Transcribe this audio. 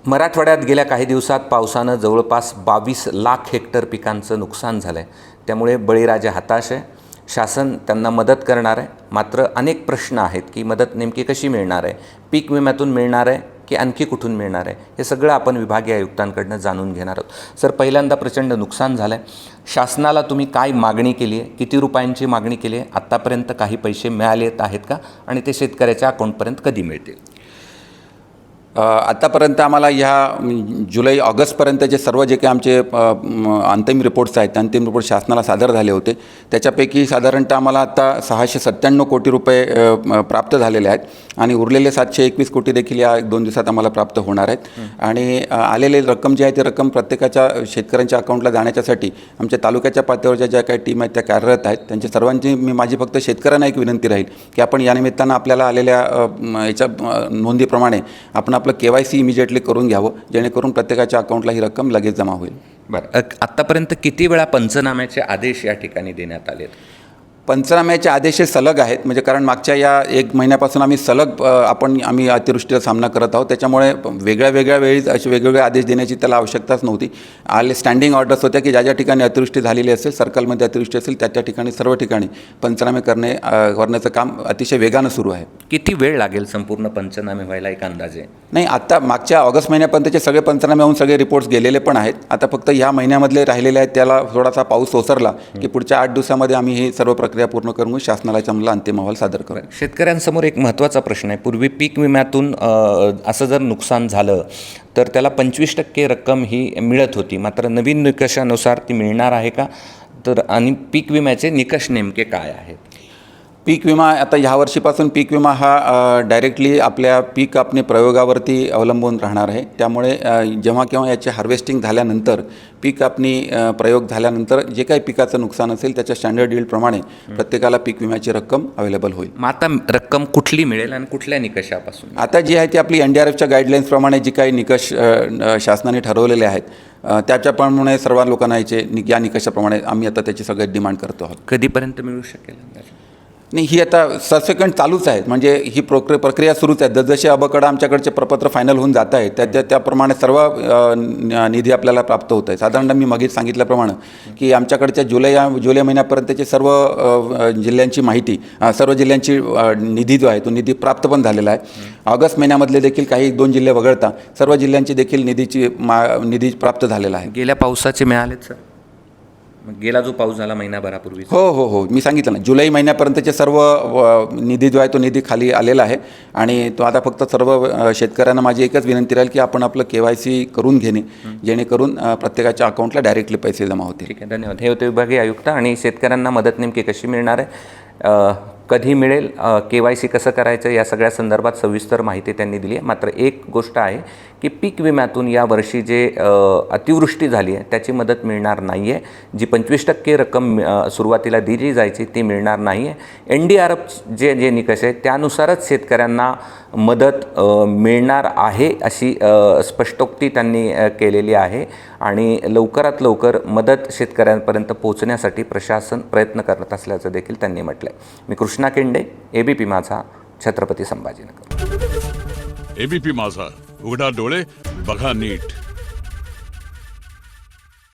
मराठवाड्यात गेल्या काही दिवसात पावसानं जवळपास 22 लाख हेक्टर पिकांचं नुकसान झालं आहे. त्यामुळे बळीराजा हताश आहे. शासन त्यांना मदत करणार आहे. मात्र अनेक प्रश्न आहेत की मदत नेमकी कशी मिळणार आहे, पीक विम्यातून मिळणार आहे की आणखी कुठून मिळणार आहे, हे सगळं आपण विभागीय आयुक्तांकडनं जाणून घेणार आहोत. सर, पहिल्यांदा प्रचंड नुकसान झालं आहे. शासनाला तुम्ही काय मागणी केली आहे, किती रुपयांची मागणी केली आहे, आत्तापर्यंत काही पैसे मिळाले आहेत का, आणि ते शेतकऱ्याच्या अकाउंटपर्यंत कधी मिळतील? आत्तापर्यंत आम्हाला ह्या जुलै ऑगस्टपर्यंतचे सर्व जे काही आमचे अंतिम रिपोर्ट्स आहेत, अंतिम रिपोर्ट शासनाला सादर झाले होते. त्याच्यापैकी साधारणतः आम्हाला आता 697 कोटी रुपये प्राप्त झालेले आहेत आणि उरलेले 721 कोटी देखील या 2 दिवसात आम्हाला प्राप्त होणार आहेत. आणि आलेले रक्कम जी आहे ती रक्कम प्रत्येकाच्या शेतकऱ्यांच्या अकाउंटला जाण्याच्यासाठी आमच्या तालुक्याच्या पातळीवरच्या ज्या काही टीम आहेत त्या कार्यरत आहेत. त्यांच्या सर्वांची माझी फक्त शेतकऱ्यांना एक विनंती राहील की आपण या निमित्तानं आपल्याला आलेल्या याच्या नोंदीप्रमाणे आपण आपलं KYC इमिजिएटली करून घ्यावं, जेणेकरून प्रत्येकाच्या अकाउंटला ही रक्कम लगेच जमा होईल. बरं, आत्तापर्यंत किती वेळा पंचनाम्याचे आदेश या ठिकाणी देण्यात आलेत? पंचनाम्याचे आदेश सलग आहेत, म्हणजे कारण मागच्या या 1 महिन्यापासून आम्ही सलग आम्ही अतिवृष्टीचा सामना करत आहोत. त्याच्यामुळे वेगळ्या वेळी असे वेगवेगळे आदेश देण्याची त्याला आवश्यकताच नव्हती. आले स्टँडिंग ऑर्डर्स होत्या की ज्या ठिकाणी अतिवृष्टी झालेली असेल, सर्कलमध्ये अतिवृष्टी असेल, त्या ठिकाणी सर्व ठिकाणी पंचनामे करण्याचं काम अतिशय वेगानं सुरू आहे. किती वेळ लागेल संपूर्ण पंचनामे व्हायला, एक अंदाजे? नाही, आत्ता मागच्या ऑगस्ट महिन्यापर्यंतचे सगळे पंचनामे होऊन सगळे रिपोर्ट्स गेलेले पण आहेत. आता फक्त ह्या महिन्यामधले राहिलेले आहेत, त्याला थोडासा पाऊस ओसरला की पुढच्या 8 दिवसामध्ये आम्ही ही सर्व प्रक्रिया पूर्ण करून शासनाला याच्यामधला अंतिम अहवाल सादर करू. शेतकऱ्यांसमोर एक महत्त्वाचा प्रश्न आहे. पूर्वी पीक विम्यातून असं जर नुकसान झालं तर त्याला 25% रक्कम ही मिळत होती. मात्र नवीन निकषानुसार ती मिळणार आहे का? तर आणि पीक विम्याचे निकष नेमके काय आहेत? पीक विमा आता ह्या वर्षीपासून पीक विमा हा डायरेक्टली आपल्या पीक कापणी प्रयोगावरती अवलंबून राहणार आहे. त्यामुळे जेव्हा केव्हा याचे हार्वेस्टिंग झाल्यानंतर, पीक कापणी प्रयोग झाल्यानंतर जे काही पिकाचं नुकसान असेल त्याच्या स्टँडर्ड यील्डप्रमाणे प्रत्येकाला पीक विम्याची रक्कम अवेलेबल होईल. मग आता रक्कम कुठली मिळेल आणि कुठल्या निकषापासून? आता जी आहे ती आपली NDRFच्या गाईडलाईन्सप्रमाणे जी काही निकष शासनाने ठरवलेले आहेत त्याच्याप्रमाणे सर्व लोकांना या निकषाप्रमाणे आम्ही आता त्याची सगळ्यात डिमांड करतो आहोत. कधीपर्यंत मिळू शकेल? नाही, ही आता सबसिक्वेंट चालूच आहे, म्हणजे ही प्रक्रिया सुरूच आहे. जसजसे अबकडं आमच्याकडचे प्रपत्र फायनल होऊन जात आहे त्याप्रमाणे सर्व निधी आपल्याला प्राप्त होत आहे. साधारणतः मी मागे सांगितल्याप्रमाणे की आमच्याकडच्या जुलै महिन्यापर्यंतची सर्व जिल्ह्यांची माहिती, सर्व जिल्ह्यांची निधी जो आहे तो निधी प्राप्त पण झालेला आहे. ऑगस्ट महिन्यामधले देखील काही 2 जिल्हे वगळता सर्व जिल्ह्यांची देखील निधी प्राप्त झालेला आहे. गेल्या पावसाचे मिळालेत सर? मग गेला जो पाऊस झाला महिनाभरापूर्वी? हो, मी सांगितलं ना, जुलै महिन्यापर्यंतचे सर्व निधी जो आहे तो निधी खाली आलेला आहे. आणि तो आता फक्त सर्व शेतकऱ्यांना माझी एकच विनंती राहील की आपण आपलं KYC करून घेणे, जेणेकरून प्रत्येकाच्या अकाउंटला डायरेक्टली पैसे जमा होतील. ठीक आहे, धन्यवाद. हे होते विभागीय आयुक्त. आणि शेतकऱ्यांना मदत नेमकी कशी मिळणार आहे, कधी मिळेल, KYC कसं करायचं, या सगळ्या संदर्भात सविस्तर माहिती त्यांनी दिली आहे. मात्र एक गोष्ट आहे की पीक विम्यातून यावर्षी जे अतिवृष्टी झाली आहे त्याची मदत मिळणार नाही आहे. जी 25% रक्कम सुरुवातीला दिली जायची ती मिळणार नाही आहे. NDRF जे निकष आहेत त्यानुसारच शेतकऱ्यांना मदत मिळणार आहे अशी स्पष्टोक्ती त्यांनी केलेली आहे. आणि लवकरात लवकर मदत शेतकऱ्यांपर्यंत पोहोचण्यासाठी प्रशासन प्रयत्न करत असल्याचं देखील त्यांनी म्हटलं आहे. मी कृष्णा केंडे, ABP माझा, छत्रपती संभाजीनगर. ABP माझा, उघडा डोळे बघा नीट.